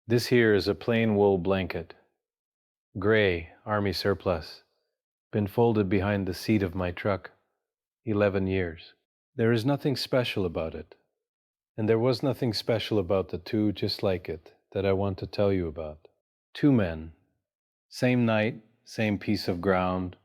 This here is a plain wool blanket, gray, army surplus, been folded behind the seat of my truck 11 years. There is nothing special about it, and there was nothing special about the two just like it that I want to tell you about. Two men, same night, same piece of ground,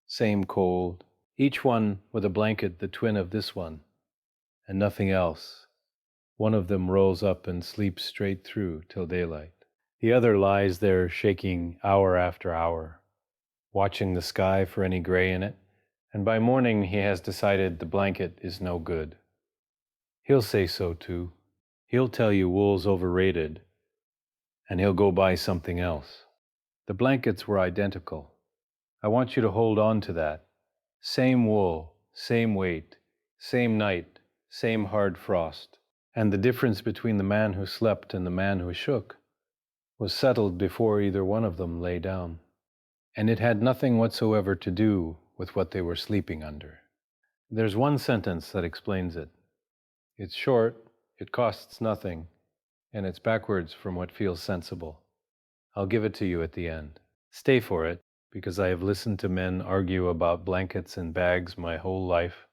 same cold, each one with a blanket the twin of this one, and nothing else. One of them rolls up and sleeps straight through till daylight. The other lies there shaking hour after hour, watching the sky for any gray in it, and by morning he has decided the blanket is no good. He'll say so too. He'll tell you wool's overrated, and he'll go buy something else. The blankets were identical. I want you to hold on to that. Same wool, same weight, same night, same hard frost. And the difference between the man who slept and the man who shook was settled before either one of them lay down. And it had nothing whatsoever to do with what they were sleeping under. There's one sentence that explains it. It's short, it costs nothing, and it's backwards from what feels sensible. I'll give it to you at the end. Stay for it, because I have listened to men argue about blankets and bags my whole life,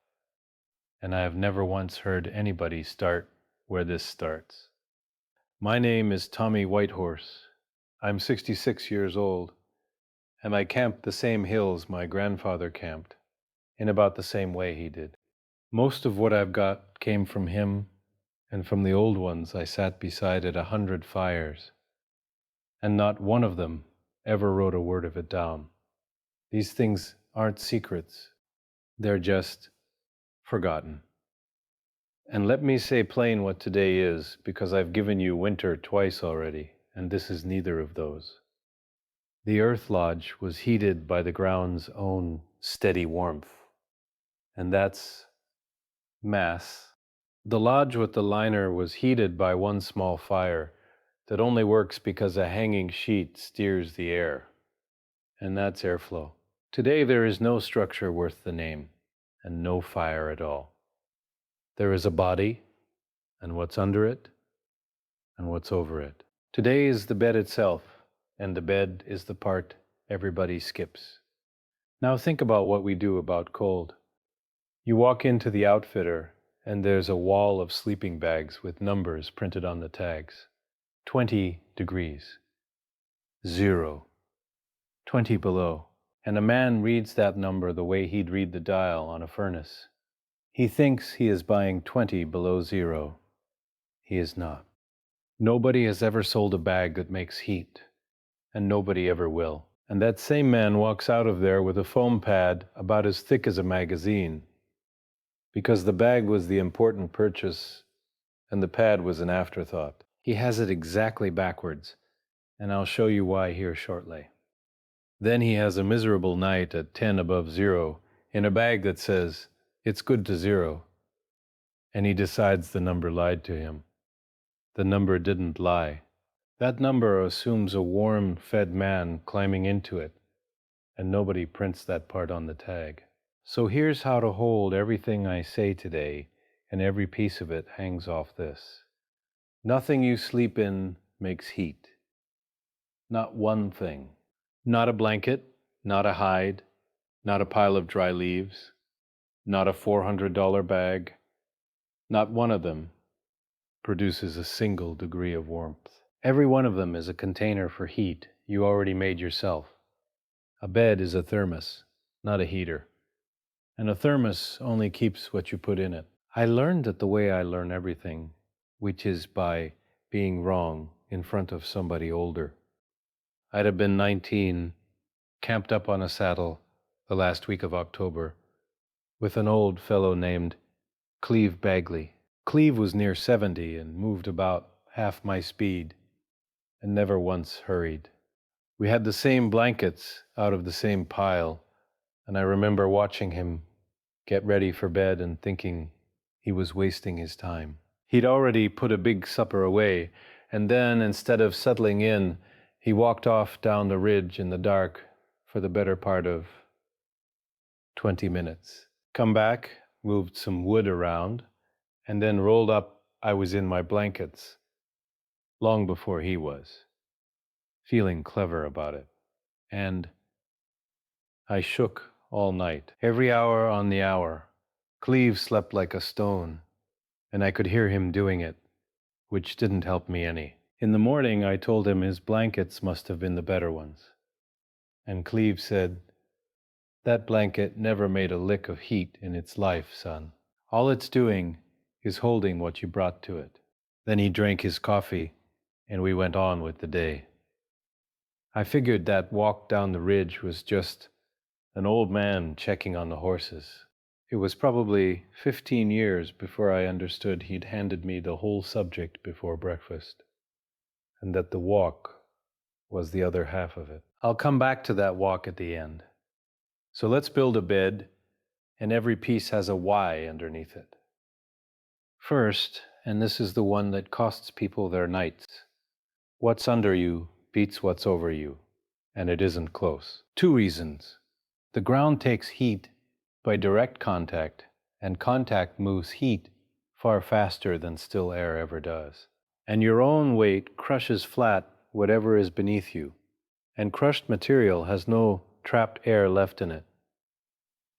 and I have never once heard anybody start where this starts. My name is Tommy Whitehorse. I'm 66 years old, and I camp the same hills my grandfather camped, in about the same way he did. Most of what I've got came from him and from the old ones I sat beside at 100 fires, and not one of them ever wrote a word of it down. These things aren't secrets, they're just forgotten. And let me say plain what today is, because I've given you winter twice already, and this is neither of those. The earth lodge was heated by the ground's own steady warmth, and that's mass. The lodge with the liner was heated by one small fire that only works because a hanging sheet steers the air, and that's airflow. Today there is no structure worth the name, and no fire at all. There is a body, and what's under it, and what's over it. Today is the bed itself, and the bed is the part everybody skips. Now think about what we do about cold. You walk into the outfitter, and there's a wall of sleeping bags with numbers printed on the tags. 20 degrees. 0. 20 below. And a man reads that number the way he'd read the dial on a furnace. He thinks he is buying 20 below 0. He is not. Nobody has ever sold a bag that makes heat, and nobody ever will. And that same man walks out of there with a foam pad about as thick as a magazine, because the bag was the important purchase and the pad was an afterthought. He has it exactly backwards, and I'll show you why here shortly. Then he has a miserable night at 10 above 0 in a bag that says, "It's good to 0." And he decides the number lied to him. The number didn't lie. That number assumes a warm, fed man climbing into it, and nobody prints that part on the tag. So here's how to hold everything I say today, and every piece of it hangs off this. Nothing you sleep in makes heat. Not one thing. Not a blanket, not a hide, not a pile of dry leaves, not a $400 bag. Not one of them produces a single degree of warmth. Every one of them is a container for heat you already made yourself. A bed is a thermos, not a heater. And a thermos only keeps what you put in it. I learned it the way I learn everything, which is by being wrong in front of somebody older. I'd have been 19, camped up on a saddle the last week of October, with an old fellow named Cleve Bagley. Cleve was near 70 and moved about half my speed, and never once hurried. We had the same blankets out of the same pile, and I remember watching him get ready for bed and thinking he was wasting his time. He'd already put a big supper away, and then, instead of settling in, he walked off down the ridge in the dark for the better part of 20 minutes. Come back, moved some wood around, and then rolled up. I was in my blankets, long before he was, feeling clever about it. And I shook all night, every hour on the hour. Cleve slept like a stone, and I could hear him doing it, which didn't help me any. In the morning, I told him his blankets must have been the better ones. And Cleve said, "That blanket never made a lick of heat in its life, son. All it's doing is holding what you brought to it." Then he drank his coffee, and we went on with the day. I figured that walk down the ridge was just an old man checking on the horses. It was probably 15 years before I understood he'd handed me the whole subject before breakfast, and that the walk was the other half of it. I'll come back to that walk at the end. So let's build a bed, and every piece has a why underneath it. First, and this is the one that costs people their nights, what's under you beats what's over you, and it isn't close. 2 reasons. The ground takes heat by direct contact, and contact moves heat far faster than still air ever does. And your own weight crushes flat whatever is beneath you, and crushed material has no trapped air left in it.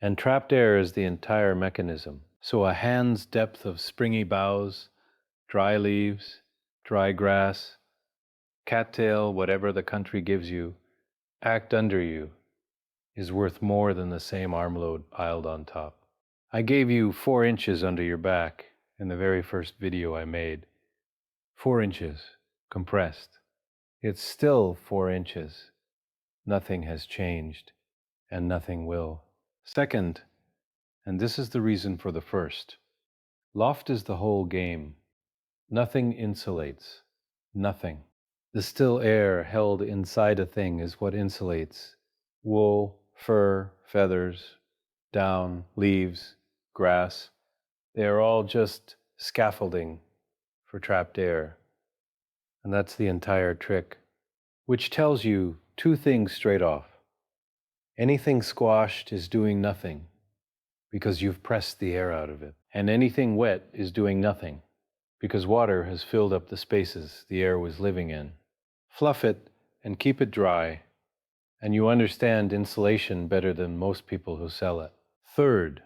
And trapped air is the entire mechanism. So a hand's depth of springy boughs, dry leaves, dry grass, cattail, whatever the country gives you, packed under you, is worth more than the same armload piled on top. I gave you 4 inches under your back in the very first video I made. 4 inches, compressed. It's still 4 inches. Nothing has changed, and nothing will. Second, and this is the reason for the first, loft is the whole game. Nothing insulates. Nothing. The still air held inside a thing is what insulates. Wool, fur, feathers, down, leaves, grass, they are all just scaffolding for trapped air. And that's the entire trick, which tells you 2 things straight off. Anything squashed is doing nothing because you've pressed the air out of it. And anything wet is doing nothing because water has filled up the spaces the air was living in. Fluff it and keep it dry, and you understand insulation better than most people who sell it. Third,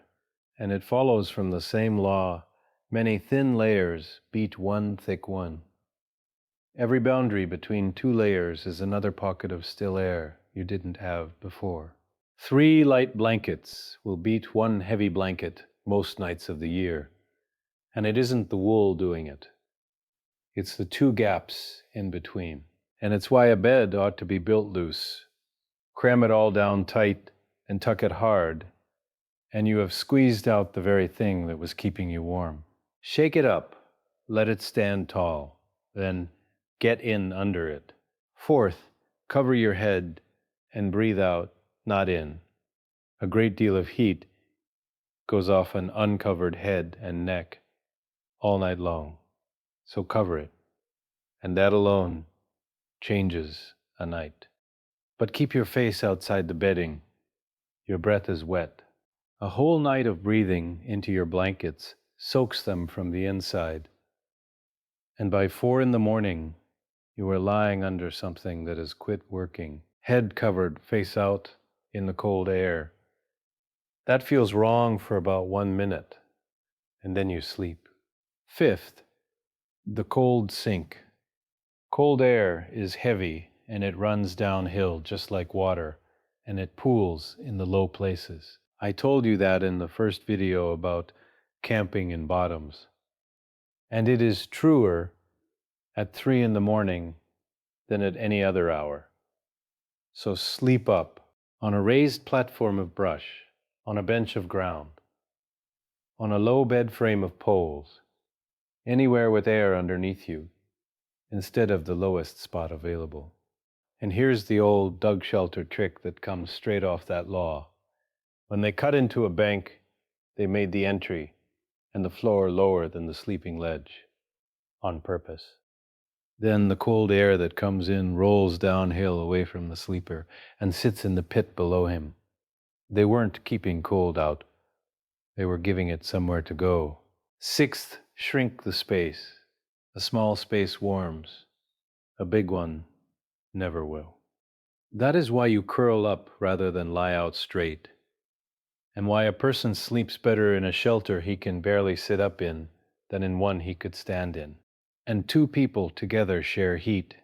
and it follows from the same law, many thin layers beat one thick one. Every boundary between 2 layers is another pocket of still air you didn't have before. 3 light blankets will beat 1 heavy blanket most nights of the year, and it isn't the wool doing it. It's the 2 gaps in between. And it's why a bed ought to be built loose. Cram it all down tight and tuck it hard, and you have squeezed out the very thing that was keeping you warm. Shake it up, let it stand tall, then get in under it. Fourth, cover your head and breathe out, not in. A great deal of heat goes off an uncovered head and neck all night long, so cover it, and that alone changes a night. But keep your face outside the bedding. Your breath is wet. A whole night of breathing into your blankets soaks them from the inside. And by 4 in the morning, you are lying under something that has quit working, head covered face out in the cold air. That feels wrong for about 1 minute, and then you sleep. Fifth, the cold sink. Cold air is heavy, and it runs downhill just like water, and it pools in the low places. I told you that in the first video about camping in bottoms. And it is truer at 3 in the morning than at any other hour. So sleep up on a raised platform of brush, on a bench of ground, on a low bed frame of poles, anywhere with air underneath you, instead of the lowest spot available. And here's the old dug shelter trick that comes straight off that law. When they cut into a bank, they made the entry and the floor lower than the sleeping ledge, on purpose. Then the cold air that comes in rolls downhill away from the sleeper and sits in the pit below him. They weren't keeping cold out. They were giving it somewhere to go. Sixth, shrink the space. A small space warms. A big one never will. That is why you curl up rather than lie out straight, and why a person sleeps better in a shelter he can barely sit up in than in one he could stand in. And two people together share heat,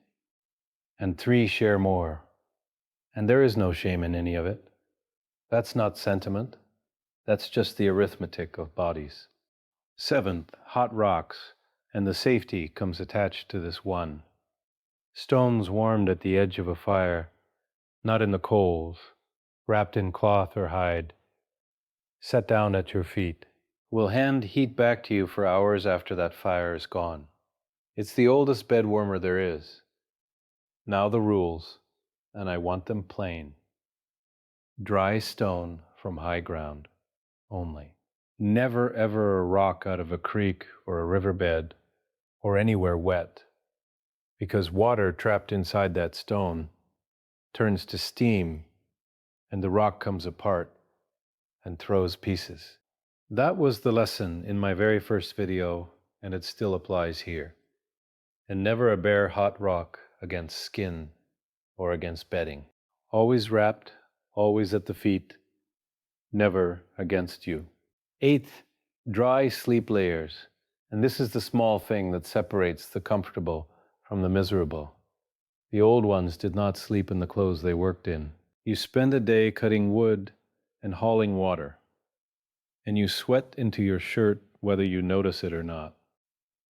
and three share more, and there is no shame in any of it. That's not sentiment, that's just the arithmetic of bodies. Seventh, hot rocks, and the safety comes attached to this one. Stones warmed at the edge of a fire, not in the coals, wrapped in cloth or hide, set down at your feet, will hand heat back to you for hours after that fire is gone. It's the oldest bed warmer there is. Now the rules, and I want them plain. Dry stone from high ground only. Never ever a rock out of a creek or a riverbed or anywhere wet, because water trapped inside that stone turns to steam and the rock comes apart and throws pieces. That was the lesson in my very first video, and it still applies here. And never a bare hot rock against skin or against bedding. Always wrapped, always at the feet, never against you. Eighth, dry sleep layers. And this is the small thing that separates the comfortable from the miserable. The old ones did not sleep in the clothes they worked in. You spend a day cutting wood and hauling water, and you sweat into your shirt whether you notice it or not.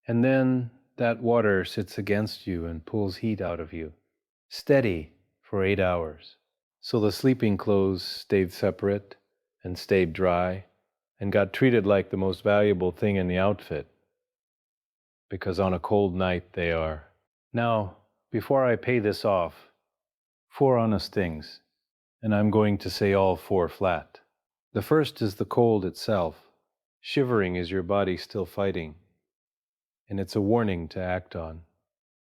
And then that water sits against you and pulls heat out of you, steady for 8 hours. So the sleeping clothes stayed separate and stayed dry and got treated like the most valuable thing in the outfit, because on a cold night they are. Now, before I pay this off, 4 honest things, and I'm going to say all 4 flat. The first is the cold itself. Shivering is your body still fighting, and it's a warning to act on,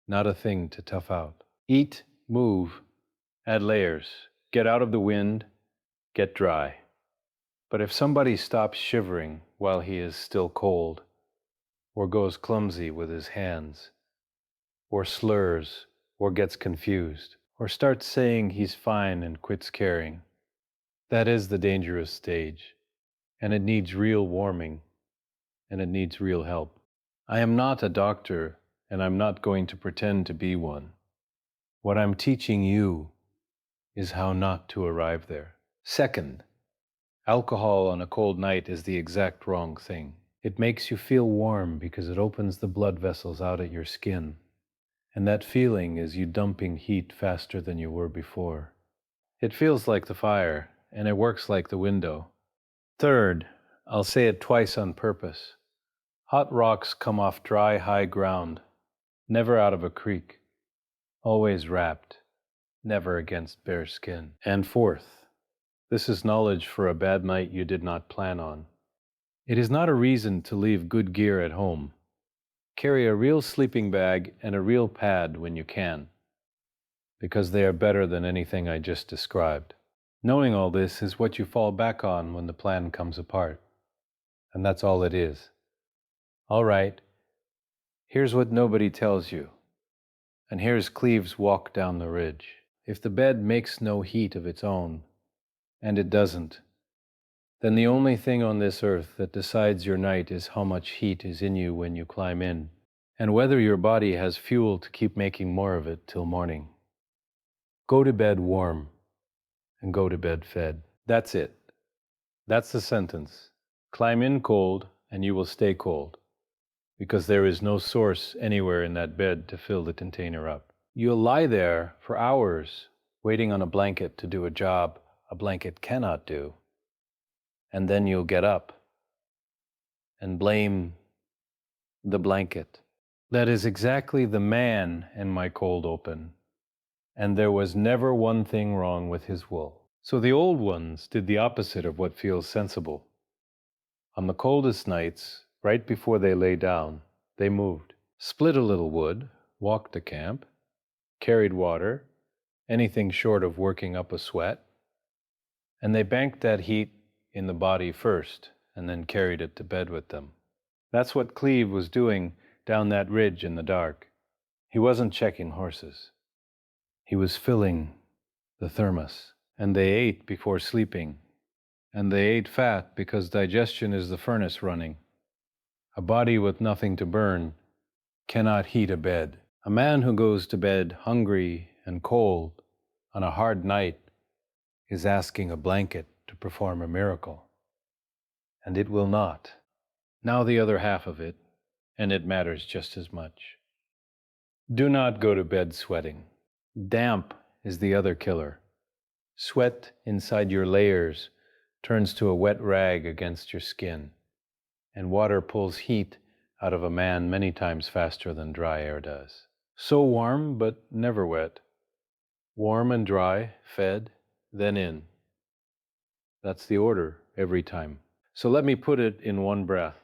not a thing to tough out. Eat, move, add layers, get out of the wind, get dry. But if somebody stops shivering while he is still cold, or goes clumsy with his hands, or slurs, or gets confused, or starts saying he's fine and quits caring, that is the dangerous stage, and it needs real warming, and it needs real help. I am not a doctor, and I'm not going to pretend to be one. What I'm teaching you is how not to arrive there. Second, alcohol on a cold night is the exact wrong thing. It makes you feel warm because it opens the blood vessels out at your skin. And that feeling is you dumping heat faster than you were before. It feels like the fire, and it works like the window. Third, I'll say it twice on purpose. Hot rocks come off dry, high ground, never out of a creek, always wrapped, never against bare skin. And fourth, this is knowledge for a bad night you did not plan on. It is not a reason to leave good gear at home. Carry a real sleeping bag and a real pad when you can, because they are better than anything I just described. Knowing all this is what you fall back on when the plan comes apart, and that's all it is. All right, here's what nobody tells you, and here's Cleve's walk down the ridge. If the bed makes no heat of its own, and it doesn't, then the only thing on this earth that decides your night is how much heat is in you when you climb in, and whether your body has fuel to keep making more of it till morning. Go to bed warm, and go to bed fed. That's it. That's the sentence. Climb in cold, and you will stay cold, because there is no source anywhere in that bed to fill the container up. You'll lie there for hours, waiting on a blanket to do a job a blanket cannot do. And then you'll get up and blame the blanket. That is exactly the man in my cold open, and there was never one thing wrong with his wool. So the old ones did the opposite of what feels sensible. On the coldest nights, right before they lay down, they moved, split a little wood, walked to camp, carried water, anything short of working up a sweat, and they banked that heat in the body first, and then carried it to bed with them. That's what Cleve was doing down that ridge in the dark. He wasn't checking horses. He was filling the thermos. And they ate before sleeping. And they ate fat because digestion is the furnace running. A body with nothing to burn cannot heat a bed. A man who goes to bed hungry and cold on a hard night is asking a blanket to perform a miracle. And it will not. Now the other half of it, and it matters just as much. Do not go to bed sweating. Damp is the other killer. Sweat inside your layers turns to a wet rag against your skin, and water pulls heat out of a man many times faster than dry air does. So warm, but never wet. Warm and dry, fed, then in. That's the order every time. So let me put it in one breath.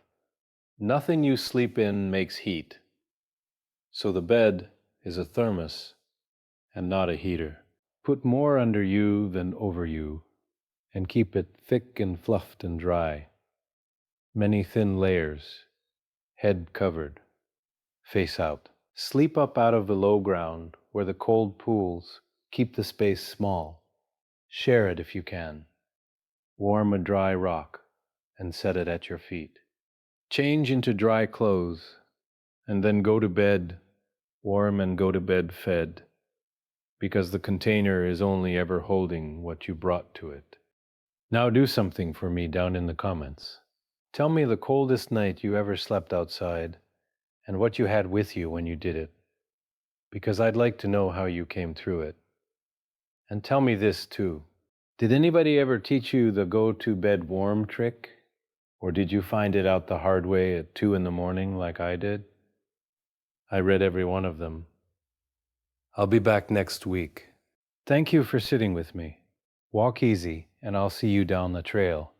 Nothing you sleep in makes heat. So the bed is a thermos and not a heater. Put more under you than over you, and keep it thick and fluffed and dry. Many thin layers, head covered, face out. Sleep up out of the low ground where the cold pools keep the space small. Share it if you can. Warm a dry rock and set it at your feet. Change into dry clothes and then go to bed warm and go to bed fed, because the container is only ever holding what you brought to it. Now do something for me down in the comments. Tell me the coldest night you ever slept outside and what you had with you when you did it, because I'd like to know how you came through it. And tell me this too. Did anybody ever teach you the go to bed warm trick? Or did you find it out the hard way at 2 in the morning like I did? I read every one of them. I'll be back next week. Thank you for sitting with me. Walk easy, and I'll see you down the trail.